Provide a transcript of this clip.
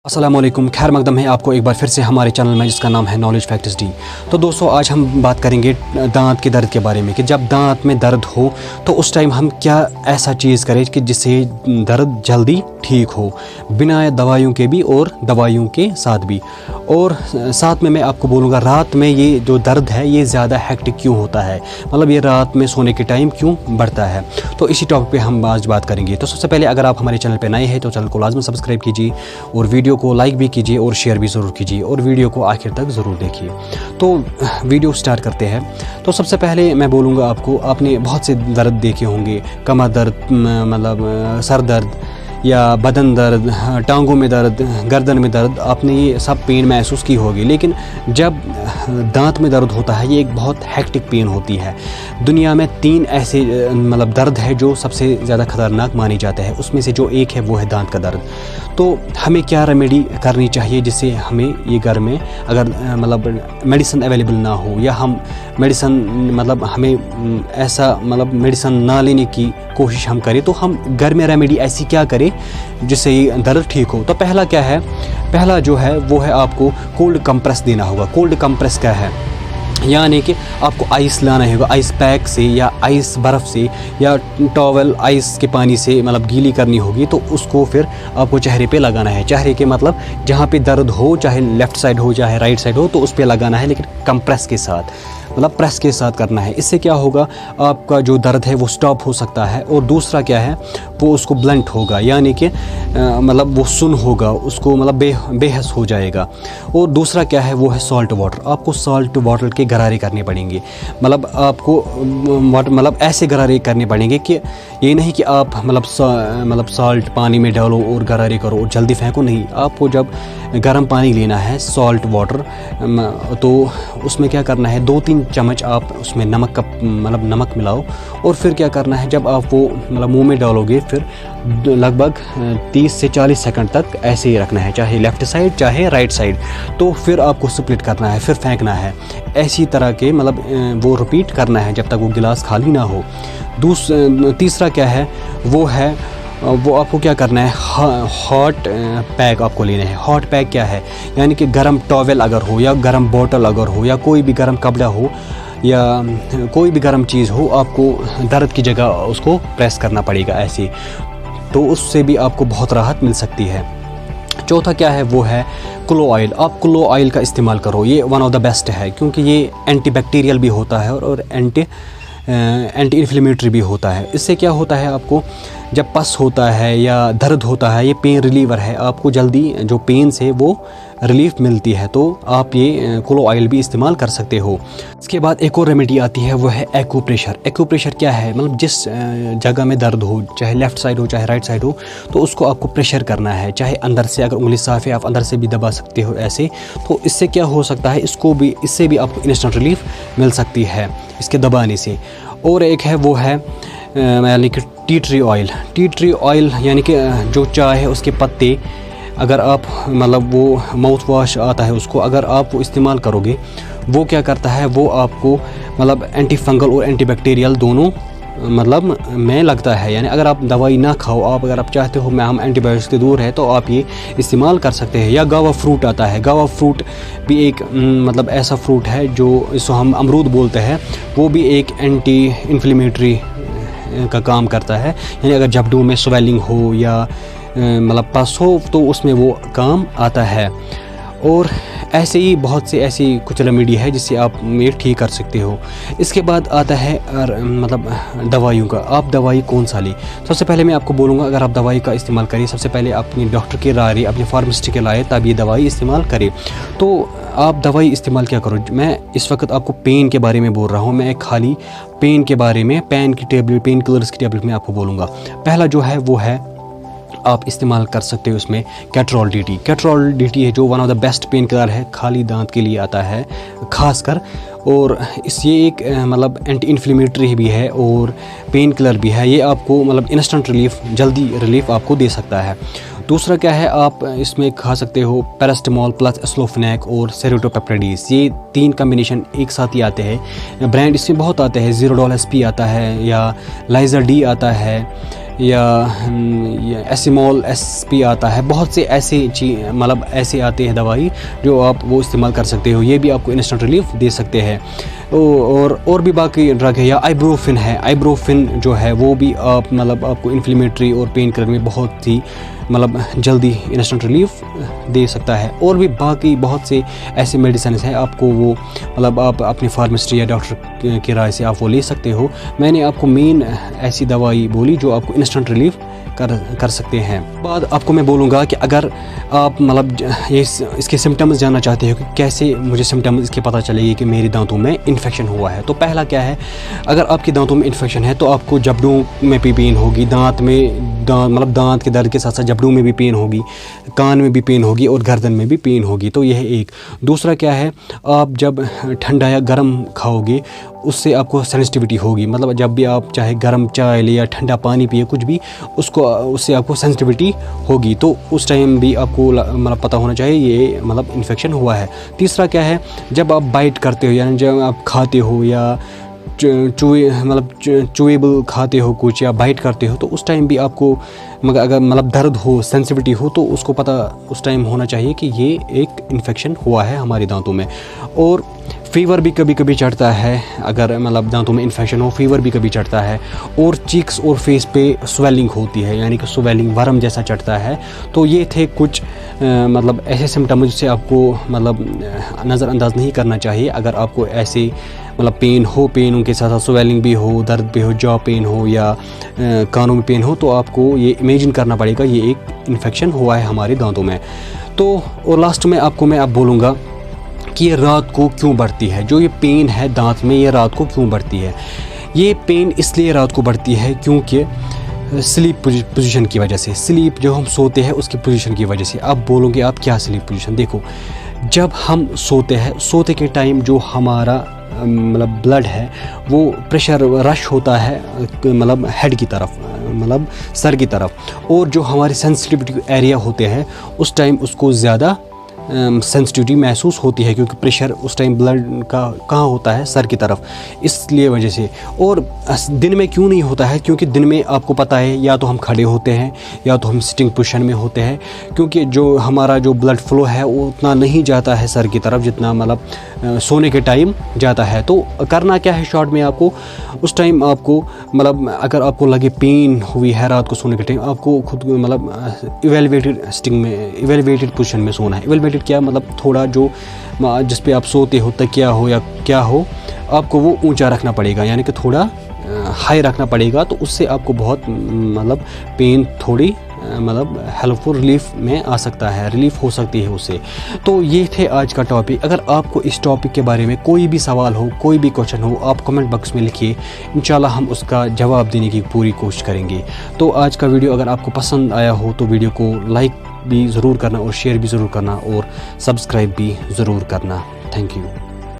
अस्सलामुअलैकुम, खैर मकदम है आपको एक बार फिर से हमारे चैनल में जिसका नाम है नॉलेज फैक्ट्स डी। तो दोस्तों आज हम बात करेंगे दांत के दर्द के बारे में कि जब दांत में दर्द हो तो उस टाइम हम क्या ऐसा चीज़ करें कि जिससे दर्द जल्दी ठीक हो, बिना दवाइयों के भी और दवाइयों के साथ भी। और साथ में मैं आपको बोलूँगा रात में ये जो दर्द है ये ज़्यादा हेक्टिक क्यों होता है, मतलब ये रात में सोने के टाइम क्यों बढ़ता है। तो इसी टॉपिक पे हम आज बात करेंगे। तो सबसे पहले अगर आप हमारे चैनल पे नए हैं तो चैनल को लाजमी सब्सक्राइब कीजिए और वीडियो को लाइक भी कीजिए और शेयर भी ज़रूर कीजिए और वीडियो को आखिर तक ज़रूर देखिए। तो वीडियो स्टार्ट करते हैं। तो सबसे पहले मैं बोलूँगा आपको, आपने बहुत से दर्द देखे होंगे, कमर दर्द, मतलब सर दर्द या बदन दर्द, टांगों में दर्द, गर्दन में दर्द, आपने ये सब पेन महसूस की होगी। लेकिन जब दांत में दर्द होता है ये एक बहुत हेक्टिक पेन होती है। दुनिया में 3 ऐसे मतलब दर्द है जो सबसे ज़्यादा ख़तरनाक माने जाते हैं, उसमें से जो एक है वो है दांत का दर्द। तो हमें क्या रेमेडी करनी चाहिए जिससे हमें ये घर में अगर मतलब मेडिसिन अवेलेबल ना हो या हम मेडिसिन मतलब हमें ऐसा मतलब मेडिसिन ना लेने की कोशिश हम करें, तो हम घर में रेमेडी ऐसी क्या करें जिससे ये दर्द ठीक हो। तो पहला क्या है, पहला जो है वो है आपको कोल्ड कंप्रेस देना होगा। कोल्ड कंप्रेस क्या है, यानी कि आपको आइस लाना होगा, आइस पैक से या आइस बर्फ़ से या टॉवल आइस के पानी से मतलब गीली करनी होगी। तो उसको फिर आपको चेहरे पे लगाना है। चेहरे के मतलब जहाँ पे दर्द हो, चाहे लेफ़्ट साइड हो चाहे राइट साइड हो, तो उस पर लगाना है, लेकिन कंप्रेस के साथ, मतलब प्रेस के साथ करना है। इससे क्या होगा, आपका जो दर्द है वो स्टॉप हो सकता है। और दूसरा क्या है, वो उसको ब्लंट होगा, यानी कि मतलब वो सुन होगा, उसको मतलब बेहस हो जाएगा। और दूसरा क्या है वो है सॉल्ट वाटर। आपको सॉल्ट वाटर के गरारे करने पड़ेंगे, मतलब आपको मतलब ऐसे गरारे करने पड़ेंगे कि ये नहीं कि आप मतलब सॉल्ट पानी में डालो और गरारे करो और जल्दी फेंको, नहीं। आपको जब गर्म पानी लेना है सॉल्ट वाटर, तो उसमें क्या करना है, 2-3 चम्मच आप उसमें नमक का मतलब नमक मिलाओ। और फिर क्या करना है, जब आप वो मतलब मुंह में डालोगे फिर लगभग 30 से 40 सेकंड तक ऐसे ही रखना है, चाहे लेफ़्ट साइड चाहे राइट साइड। तो फिर आपको स्प्लिट करना है, फिर फेंकना है। ऐसी तरह के मतलब वो रिपीट करना है जब तक वो गिलास खाली ना हो। तीसरा क्या है वो है, वो आपको क्या करना है, हॉट पैक आपको लेना है। हॉट पैक क्या है, यानी कि गर्म टॉवेल अगर हो या गर्म बोतल अगर हो या कोई भी गर्म कपड़ा हो या कोई भी गर्म चीज़ हो, आपको दर्द की जगह उसको प्रेस करना पड़ेगा ऐसे। तो उससे भी आपको बहुत राहत मिल सकती है। चौथा क्या है वो है क्लो ऑयल। आप क्लो ऑयल का इस्तेमाल करो, ये वन ऑफ द बेस्ट है क्योंकि ये एंटी बैक्टीरियल भी होता है और एंटी इन्फ्लेमेटरी भी होता है। इससे क्या होता है, आपको जब पस होता है या दर्द होता है, ये पेन रिलीवर है, आपको जल्दी जो पेन से वो रिलीफ मिलती है। तो आप ये क्लो ऑयल भी इस्तेमाल कर सकते हो। इसके बाद एक और रेमेडी आती है वो है एक्यूप्रेशर। एक्यूप्रेशर क्या है, मतलब जिस जगह में दर्द हो, चाहे लेफ़्ट साइड हो चाहे राइट साइड हो, तो उसको आपको प्रेशर करना है, चाहे अंदर से, अगर उंगली साफ है आप अंदर से भी दबा सकते हो ऐसे। तो इससे क्या हो सकता है, इससे भी आपको इंस्टेंट रिलीफ मिल सकती है इसके दबाने से। और एक है वो है यानी कि tea tree oil. Tea tree oil यानी कि जो चाय है उसके पत्ते, अगर आप मतलब वो माउथ वॉश आता है उसको अगर आप वो इस्तेमाल करोगे, वो क्या करता है, वो आपको मतलब एंटी फंगल और एंटी बैक्टीरियल दोनों मतलब में लगता है। यानी अगर आप दवाई ना खाओ, अगर आप चाहते हो हम एंटीबायोटिक्स से दूर है, तो आप ये इस्तेमाल कर सकते हैं। या गावा फ्रूट आता है, गावा फ्रूट भी एक मतलब ऐसा फ्रूट है जो इसको हम अमरूद बोलते हैं, वो भी एक एंटी इन्फ्लेमेटरी का काम करता है। यानी अगर जबड़ों में स्वेलिंग हो या मतलब पस हो तो उसमें वो काम आता है। और ऐसे ही बहुत से ऐसी कुछ रेमेडी है जिससे आप ये ठीक कर सकते हो। इसके बाद आता है मतलब दवाइयों का, आप दवाई कौन सा लें। सबसे पहले मैं आपको बोलूँगा, अगर आप दवाई का इस्तेमाल करें, सबसे पहले अपने डॉक्टर की राय, अपने फार्मासिस्ट के लाए तब ये दवाई इस्तेमाल करें। तो आप दवाई इस्तेमाल क्या करो, मैं इस वक्त आपको पेन के बारे में बोल रहा हूँ, मैं खाली पेन के बारे में, पेन किलर्स की टेबलेट में आपको बोलूँगा। पहला जो है वो है, आप इस्तेमाल कर सकते हो उसमें कैट्रोल डीटी। कैट्रोल डीटी है जो one of the best pain killer है, खाली दांत के लिए आता है खासकर। और ये एक मतलब एंटी इन्फ्लेमेटरी भी है और पेन किलर भी है। ये आपको मतलब इंस्टेंट रिलीफ, जल्दी रिलीफ आपको दे सकता है। दूसरा क्या है, आप इसमें खा सकते हो पैरास्टामोल प्लस एस्लोफेनेक और सेरोटोपेप्टाइड्स। ये 3 कम्बिनेशन एक साथ ही आते हैं। ब्रांड इसमें बहुत आते हैं, ज़ीरोडोल SP आता है या लाइजर डी आता है या एसिमोल SP आता है, बहुत से ऐसे मतलब ऐसे आते हैं दवाई जो आप वो इस्तेमाल कर सकते हो, ये भी आपको इंस्टेंट रिलीफ दे सकते हैं। और भी बाकी ड्रग है, या आइब्रोफिन है। आइब्रोफिन जो है वो भी आप मतलब आपको इन्फ्लेमेटरी और पेन किलर में बहुत ही मतलब जल्दी इंस्टेंट रिलीफ दे सकता है। और भी बाकी बहुत से ऐसे मेडिसिन हैं, आपको वो मतलब आप अपने फार्मेसिस्ट या डॉक्टर की राय से आप वो ले सकते हो। मैंने आपको मेन ऐसी दवाई बोली जो आपको इंस्टेंट रिलीफ कर सकते हैं। बाद आपको मैं बोलूँगा कि अगर आप मतलब ये इसके सिम्टम्स जानना चाहते हो कि कैसे मुझे सिम्टम्स इसके पता चलेगी कि मेरे दांतों में इन्फेक्शन हुआ है, तो पहला क्या है, अगर आपके दांतों में इन्फेक्शन है तो आपको जबड़ों में भी पेन होगी, मतलब दांत के दर्द के साथ साथ जबड़ों में भी पेन होगी, कान में भी पेन होगी और गर्दन में भी पेन होगी। तो यह एक। दूसरा क्या है, आप जब ठंडा या गर्म खाओगे उससे आपको सेंसिटिविटी होगी, मतलब जब भी आप चाहे गर्म चाय ले या ठंडा पानी पिए कुछ भी, उससे आपको सेंसिटिविटी होगी। तो उस टाइम भी आपको मतलब पता होना चाहिए ये मतलब इन्फेक्शन हुआ है। तीसरा क्या है, जब आप बाइट करते हो यानी जब आप खाते हो या चुएबल खाते हो कुछ या बाइट करते हो, तो उस टाइम भी आपको मगर अगर मतलब दर्द हो, सेंसिटिविटी हो, तो उसको पता उस टाइम होना चाहिए कि ये एक इन्फेक्शन हुआ है हमारे दांतों में। और फीवर भी कभी कभी चढ़ता है, अगर मतलब दांतों में इन्फेक्शन हो फीवर भी कभी चढ़ता है। और चीक्स और फेस पे स्वेलिंग होती है, यानी कि स्वेलिंग वर्म जैसा चढ़ता है। तो ये थे कुछ मतलब ऐसे सिम्टम जिससे आपको मतलब नज़रअंदाज नहीं करना चाहिए। अगर आपको ऐसे मतलब पेन हो, पेन उनके साथ साथ स्वेलिंग भी हो, दर्द भी हो, जॉ पेन हो या कानों में पेन हो, तो आपको ये इमेजिन करना पड़ेगा ये एक इन्फेक्शन हुआ है हमारे दांतों में। तो और लास्ट में आपको मैं अब बोलूँगा कि ये रात को क्यों बढ़ती है। जो ये पेन है दांत में, ये रात को क्यों बढ़ती है। ये पेन इसलिए रात को बढ़ती है क्योंकि स्लीप पोजीशन की वजह से, स्लीप जो हम सोते हैं उसकी पोजीशन की वजह से। आप बोलोगे आप क्या स्लीप पोजीशन, देखो जब हम सोते हैं, सोते के टाइम जो हमारा मतलब ब्लड है वो प्रेशर रश होता है मतलब हेड की तरफ, मतलब सर की तरफ। और जो हमारे सेंसिटिविटी एरिया होते हैं उस टाइम उसको ज़्यादा सेंसिटिविटी महसूस होती है, क्योंकि प्रेशर उस टाइम ब्लड का कहाँ होता है, सर की तरफ, इसलिए वजह से। और दिन में क्यों नहीं होता है, क्योंकि दिन में आपको पता है या तो हम खड़े होते हैं या तो हम सिटिंग पोजीशन में होते हैं, क्योंकि जो हमारा जो ब्लड फ्लो है वो उतना नहीं जाता है सर की तरफ जितना मतलब सोने के टाइम जाता है। तो करना क्या है शॉर्ट में, आपको उस टाइम आपको मतलब अगर आपको लगे पेन हुई है रात को सोने के टाइम, आपको खुद मतलब इवेलुएटेड पोजीशन में सोना है। इवेलुएटेड क्या मतलब, थोड़ा जो जिस पे आप सोते हो, तकिया हो या क्या हो, आपको वो ऊंचा रखना पड़ेगा, यानी कि थोड़ा हाई रखना पड़ेगा। तो उससे आपको बहुत मतलब पेन थोड़ी मतलब हेल्पफुल रिलीफ में आ सकता है, रिलीफ हो सकती है उससे। तो ये थे आज का टॉपिक। अगर आपको इस टॉपिक के बारे में कोई भी सवाल हो, कोई भी क्वेश्चन हो, आप कमेंट बॉक्स में लिखिए, इंशाल्लाह हम उसका जवाब देने की पूरी कोशिश करेंगे। तो आज का वीडियो अगर आपको पसंद आया हो तो वीडियो को लाइक भी ज़रूर करना और शेयर भी ज़रूर करना और सब्सक्राइब भी ज़रूर करना। Thank you.